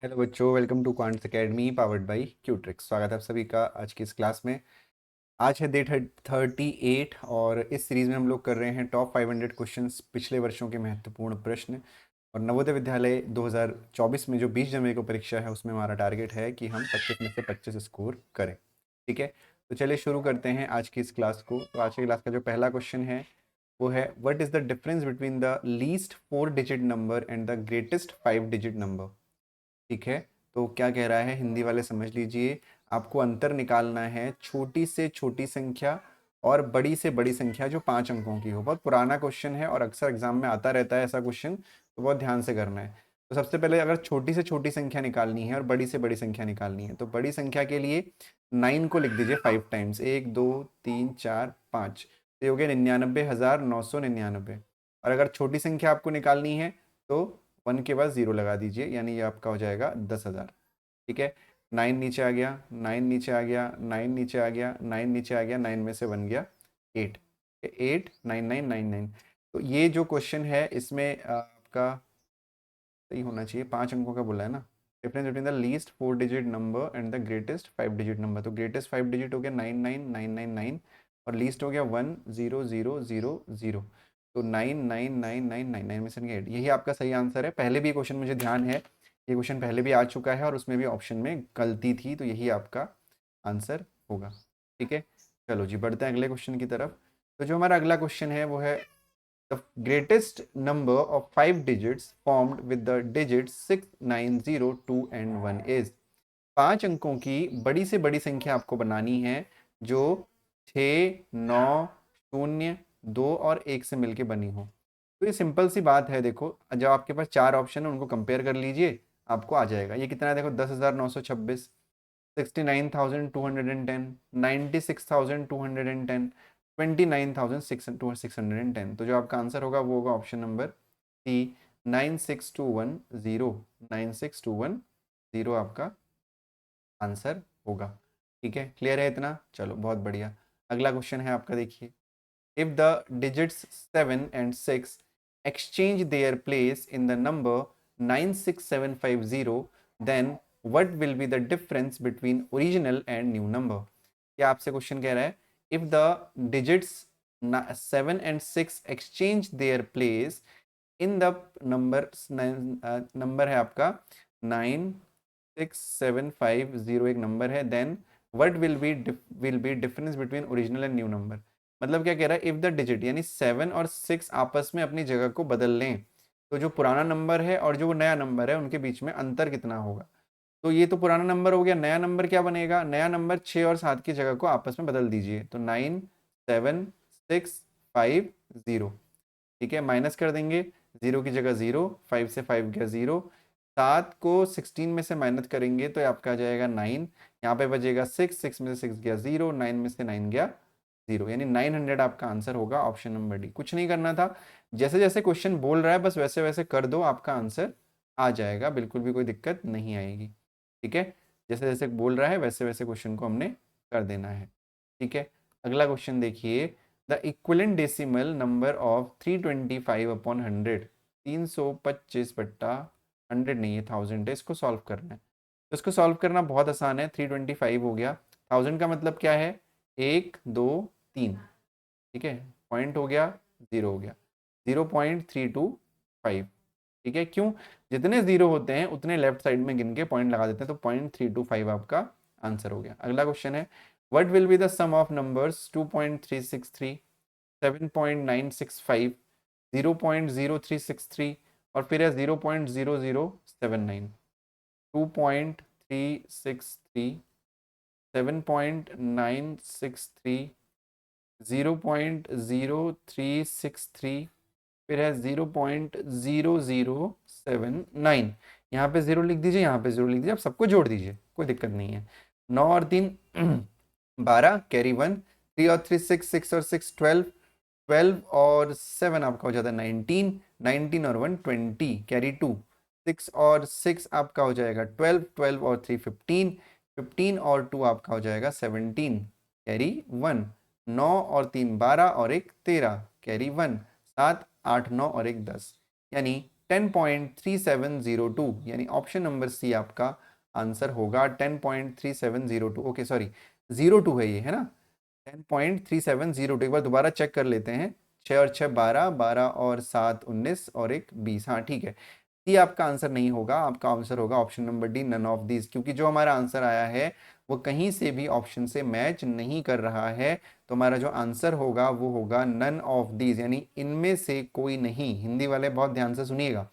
Hello बच्चों, welcome to Quants Academy powered by Qutrix. स्वागत है आप सभी का आज की इस क्लास में। आज है डे 38 और इस सीरीज़ में हम लोग कर रहे हैं टॉप 500 क्वेश्चंस, पिछले वर्षों के महत्वपूर्ण प्रश्न। और नवोदय विद्यालय 2024 में जो 20 जनवरी को परीक्षा है उसमें हमारा टारगेट है कि हम 25 में से 25 स्कोर करें। ठीक है, तो चलिए शुरू करते हैं आज की इस क्लास को। तो आज की क्लास का जो पहला क्वेश्चन है वो है, what is the difference between the least 4 digit number and the greatest 5 digit number. ठीक है, तो क्या कह रहा है हिंदी वाले समझ लीजिए। आपको अंतर निकालना है छोटी से छोटी संख्या और बड़ी से बड़ी संख्या जो 5 अंकों की हो। बहुत पुराना क्वेश्चन है और अक्सर एग्जाम में आता रहता है ऐसा क्वेश्चन, तो बहुत ध्यान से करना है। तो सबसे पहले अगर छोटी से छोटी संख्या निकालनी है और बड़ी से बड़ी संख्या निकालनी है तो बड़ी संख्या के लिए 9 को लिख दीजिए 5 टाइम्स, 1 2 3 4 5, तो ये हो गया 99,999। और अगर छोटी संख्या आपको निकालनी है तो 1 के बाद 0 लगा दीजिए, यानी ये आपका हो जाएगा 10,000। ठीक है, 9 नीचे आ गया, 9 नीचे आ गया, 9 नीचे आ गया, 9 नीचे आ गया, 9 में से बन गया 8, 89999। तो ये जो क्वेश्चन है इसमें आपका सही होना चाहिए, 5 अंकों का बोला है ना। Difference between the least 4 digit number and the greatest 5 digit number. तो ग्रेटेस्ट 5 डिजिट हो गया 99999 और लीस्ट हो गया 10000। तो 99999 में से 8, यही आपका सही आंसर है। पहले भी क्वेश्चन मुझे ध्यान है, ये क्वेश्चन पहले भी आ चुका है और उसमें भी ऑप्शन में गलती थी, तो यही आपका आंसर होगा। ठीक है, चलो जी बढ़ते हैं अगले क्वेश्चन की तरफ। तो जो हमारा अगला क्वेश्चन है वो है, the greatest number of 5 digits formed with the digits 6 9 0 2 and 1 is। 5 अंकों की बड़ी से बड़ी संख्या आपको बनानी है जो 6 9 0 2 और 1 से मिलके बनी हो। तो ये सिंपल सी बात है। देखो, जब आपके पास 4 ऑप्शन है उनको कंपेयर कर लीजिए, आपको आ जाएगा। ये कितना है देखो, 10,926, 69,210, 96,210, 29,610। तो जो आपका आंसर होगा वो होगा ऑप्शन नंबर सी, 96,210। 96,210 आपका आंसर होगा। ठीक है, क्लियर है इतना? चलो बहुत बढ़िया। अगला क्वेश्चन है आपका, देखिए। If the digits 7 and 6 exchange their place in the number 96750, then what will be the difference between original and new number। क्या आपसे क्वेश्चन कह रहा है, if the digits 7 and 6 exchange their place in the number, number है आपका 96750, एक number है, then what will be difference between original and new number. मतलब क्या कह रहा है, इफ द डिजिट यानी 7 और 6 आपस में अपनी जगह को बदल लें तो जो पुराना नंबर है और जो नया नंबर है उनके बीच में अंतर कितना होगा। तो ये तो पुराना नंबर हो गया, नया नंबर क्या बनेगा, नया नंबर 6 और 7 की जगह को आपस में बदल दीजिए, तो 97650। ठीक है, माइनस कर देंगे, 0 की जगह 0, 5 से 5 गया 0, 7 को 16 में से माइनस करेंगे तो आपका आ जाएगा 9, यहाँ पे बचेगा 6, 6 में से 6 गया 0, 9 में से 9 गया 0, यानी 900 आपका आंसर होगा ऑप्शन नंबर डी। कुछ नहीं करना था, जैसे जैसे क्वेश्चन बोल रहा है बस वैसे वैसे कर दो, आपका आंसर आ जाएगा, बिल्कुल भी कोई दिक्कत नहीं आएगी। ठीक है, जैसे जैसे बोल रहा है वैसे वैसे क्वेश्चन को हमने कर देना है। ठीक है, अगला क्वेश्चन देखिए, the equivalent decimal number of 325 upon 100। 325 बट्टा 100 नहीं है, 1000 है, इसको सॉल्व करना है। तो इसको सॉल्व करना बहुत आसान है, 325 हो गया, 1000 का मतलब क्या है, 1 2 3। ठीक है, पॉइंट हो गया, 0 हो गया, 0.325। ठीक है, क्यों, जितने 0 होते हैं उतने लेफ्ट साइड में गिन के पॉइंट लगा देते हैं, तो 0.325 आपका आंसर हो गया। अगला क्वेश्चन है, what will be the sum of numbers 2.363, 7.965, 0.0363 और फिर है 0.0079। 2.363, 7.963, 0.0363, फिर है 0.0079। यहाँ पे 0 लिख दीजिए, यहाँ पे 0 लिख दीजिए, आप सबको जोड़ दीजिए, कोई दिक्कत नहीं है। 9 और 3 12, कैरी 1, 3 और 3 6, 6 और 6 12, 12 और 7 आपका हो जाता है 19, 19 और 1 20, कैरी 2, 6 और 6 आपका हो जाएगा 12, 12 और 3 15, 15 और 2 आपका हो जाएगा 17, कैरी 1, 9 और 3 12 और 1 13, कैरी 1, 7 8 9 और 1 10, यानी 10.3702, यानी ऑप्शन नंबर सी आपका आंसर होगा 10.3702। ओके सॉरी 02 है ये, है ना, 10.3702। एक बार दोबारा चेक कर लेते हैं। 6 और 6 12, 12 और 7 19 और एक 20। हाँ ठीक है, सी आपका आंसर नहीं होगा, आपका आंसर होगा option number D, none of these, क्योंकि जो हमारा आंसर आया है वो कहीं से भी ऑप्शन से मैच नहीं कर रहा है। तो हमारा जो आंसर होगा वो होगा नन ऑफ दीज, यानी इनमें से कोई नहीं। हिंदी वाले बहुत ध्यान से सुनिएगा,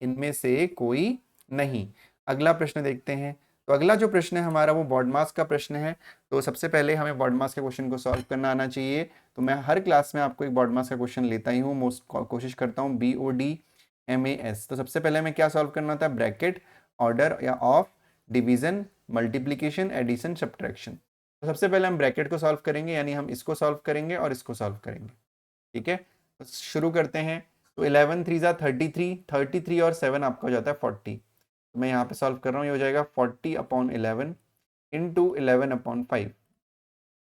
इनमें से कोई नहीं। अगला प्रश्न देखते हैं। तो अगला जो प्रश्न है हमारा वो बॉडमास का प्रश्न है। तो सबसे पहले हमें बॉडमास के क्वेश्चन को सॉल्व करना आना चाहिए। तो मैं हर क्लास में आपको एक बॉडमास का क्वेश्चन लेता ही हूँ, मोस्ट कोशिश करता हूँ BODMAS। तो सबसे पहले हमें क्या सॉल्व करना होता है, ब्रैकेट, ऑर्डर या of, division, multiplication, addition, subtraction. तो सबसे पहले हम ब्रैकेट को सॉल्व करेंगे, यानी हम इसको सॉल्व करेंगे और इसको सॉल्व करेंगे। ठीक है, तो शुरू करते हैं। तो 11 3 33, 33 और 7 आपका हो जाता है 40। तो मैं यहाँ पे सॉल्व कर रहा हूँ, ये हो जाएगा 40/11 into 11/5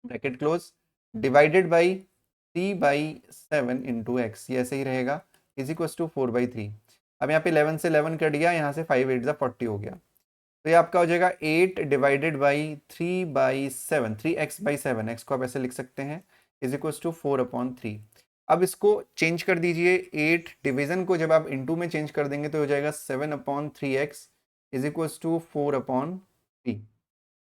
bracket close, divided by 3/7 into x, ये ऐसे ही रहेगा, इज इक्वल टू 4/3। अब यहाँ पे 11 से 11 कट गया, यहाँ से 5 8 40 हो गया। तो ये आपका हो जाएगा 8 डिवाइडेड बाई 3/7, 3x/7, एक्स को आप ऐसे लिख सकते हैं, इज इक्वल टू 4/3। अब इसको चेंज कर दीजिए, 8 डिवीजन को जब आप इनटू में चेंज कर देंगे तो हो जाएगा 7/3x इज इक्वल टू 4/3।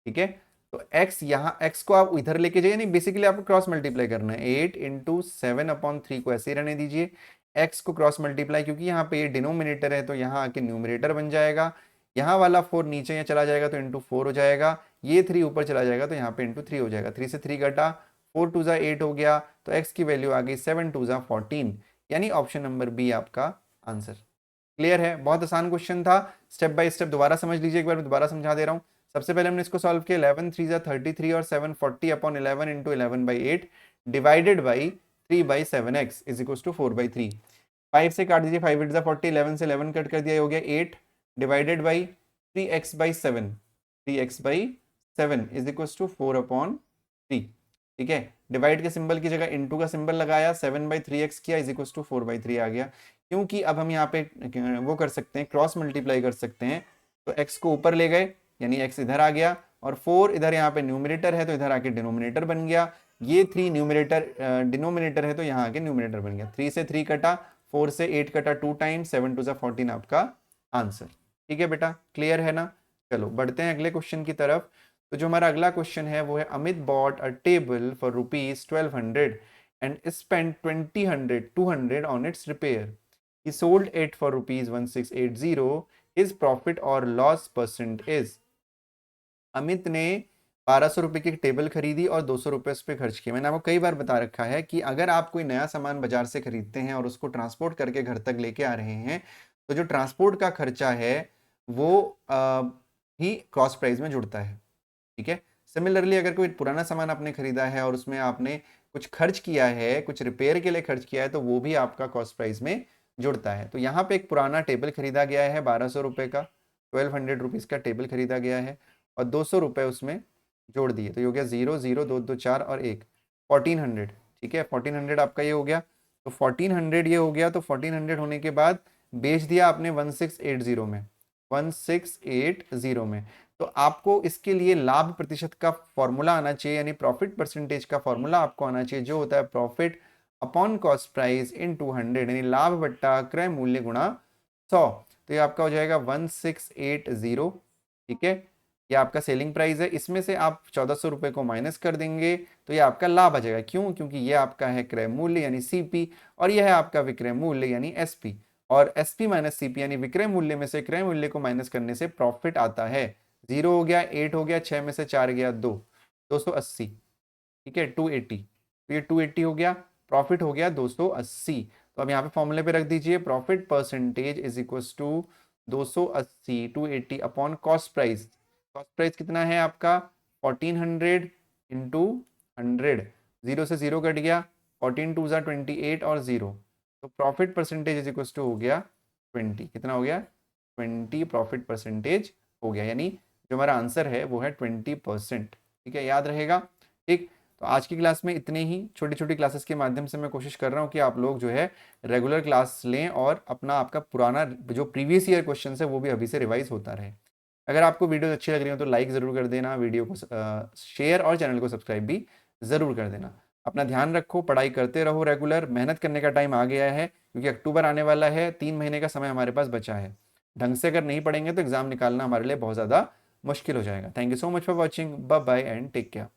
ठीक है, तो x, यहाँ x को आप इधर लेके जाइए, नहीं बेसिकली आपको क्रॉस मल्टीप्लाई करना है। 8 इंटू 7/3 को ऐसे ही रहने दीजिए, x को क्रॉस मल्टीप्लाई, क्योंकि यहाँ पे ये डिनोमिनेटर है तो यहाँ आके न्यूमरेटर बन जाएगा। यहाँ वाला 4 नीचे यहाँ चला जाएगा तो इंटू 4 हो जाएगा, ये 3 ऊपर चला जाएगा तो यहाँ पे इंटू 3 हो जाएगा। 3 से 3 घटा, 4 2 8 हो गया, तो x की वैल्यू आ गई 7 2 14, यानी ऑप्शन नंबर बी आपका आंसर। क्लियर है, बहुत आसान क्वेश्चन था। स्टेप बाय स्टेप दोबारा समझ लीजिए, एक बार मैं दोबारा समझा दे रहा हूँ। सबसे पहले हमने इसको सॉल्व किया, 11 3 33 और 7 40/11 into 11/8 divided by 3/7x is equal to 4/3। 5 से काट दीजिए, 5 8 40, 11 से 11 कट कर दिया, हो गया 8 divided by 3x/7, 3x/7 is equal to 4/3। ठीक है, डिवाइड के सिंबल की जगह इंटू का सिंबल लगाया, 7/3x किया, इज इक्वल टू 4/3 आ गया। क्योंकि अब हम यहाँ पे वो कर सकते हैं, क्रॉस मल्टीप्लाई कर सकते हैं, तो x को ऊपर ले गए, यानी x इधर आ गया, और 4 इधर यहाँ पे न्यूमरेटर है तो इधर आके डिनोमिनेटर बन गया। ये 3 न्यूमरेटर डिनोमिनेटर है तो यहाँ आके न्यूमरेटर बन गया। 3 से 3 कटा, 4 से 8 कटा 2 टाइम्स, 7 2 14 आपका आंसर। ठीक है बेटा, क्लियर है ना। चलो बढ़ते हैं अगले क्वेश्चन की तरफ। तो जो हमारा अगला क्वेश्चन है वो है, Amit bought a table for ₹1200 and spend 200 on it's repair. He sold it for ₹1680. His profit or loss percent is। Amit ने 1200 रुपए की टेबल खरीदी और 200 रुपए उस पर खर्च किए। मैंने आपको कई बार बता रखा है कि अगर आप कोई नया सामान बाजार से खरीदते हैं और उसको ट्रांसपोर्ट करके घर तक लेके आ रहे हैं, तो जो ट्रांसपोर्ट का खर्चा है वो ही कॉस्ट प्राइस में जुड़ता है। ठीक है, सिमिलरली अगर कोई पुराना सामान आपने खरीदा है और उसमें आपने कुछ खर्च किया है, कुछ रिपेयर के लिए खर्च किया है, तो वो भी आपका कॉस्ट प्राइस में जुड़ता है। तो यहाँ पे एक पुराना टेबल खरीदा गया है 1200 रुपए का, 1200 रुपीज़ का टेबल खरीदा गया है और 200 रुपए उसमें जोड़ दिए, तो ये हो गया 0 0 2 2 4 और 1 1400। ठीक है, 1400 आपका ये हो गया। तो 1400 ये हो गया, तो 1400 होने के बाद बेच दिया आपने 1680 में, 1680 में। तो आपको इसके लिए लाभ प्रतिशत का फॉर्मूला आना चाहिए, यानी प्रॉफिट परसेंटेज का फॉर्मूला आपको आना चाहिए, जो होता है profit upon cost price in 200, यानी लाभ बट्टा क्रय मूल्य गुणा 100। तो ये आपका हो जाएगा 1680। ठीक है, ये आपका सेलिंग प्राइस है, इसमें से आप 1400 रुपए को माइनस कर देंगे तो ये आपका लाभ आ जाएगा। क्यों? क्योंकि ये आपका है क्रय मूल्य यानी सीपी, और यह है आपका विक्रय मूल्य यानी एसपी, और एसपी माइनस सीपी यानी विक्रय मूल्य में से क्रय मूल्य को माइनस करने से प्रॉफिट आता है। 0 हो गया, 8 हो गया, 6 में से 4 गया 2, 280। ठीक है, 280, तो ये 280 हो गया, प्रॉफिट हो गया 280। तो अब यहाँ पे फॉर्मूले पे रख दीजिए, profit percentage is equal to 280, 280 upon cost price. Cost price कितना है आपका 1400 इंटू 100, 0 से 0 कट गया, 14 2 28 और 0, तो profit percentage is equal to हो गया 20। कितना हो गया 20 प्रॉफिट परसेंटेज हो गया, यानी जो हमारा आंसर है वो है 20%। ठीक है, याद रहेगा। ठीक, तो आज की क्लास में इतने ही, छोटी छोटी क्लासेस के माध्यम से मैं कोशिश कर रहा हूँ कि आप लोग जो है रेगुलर क्लास लें और अपना आपका पुराना जो प्रीवियस ईयर क्वेश्चन है वो भी अभी से रिवाइज होता रहे। अगर आपको वीडियो अच्छी लग रही हो तो लाइक ज़रूर कर देना, वीडियो को शेयर और चैनल को सब्सक्राइब भी ज़रूर कर देना। अपना ध्यान रखो, पढ़ाई करते रहो रेगुलर, मेहनत करने का टाइम आ गया है क्योंकि अक्टूबर आने वाला है, 3 महीने का समय हमारे पास बचा है। ढंग से अगर नहीं पढ़ेंगे तो एग्ज़ाम निकालना हमारे लिए बहुत ज़्यादा मुश्किल हो जाएगा। Thank you so much for watching, bye bye and take care.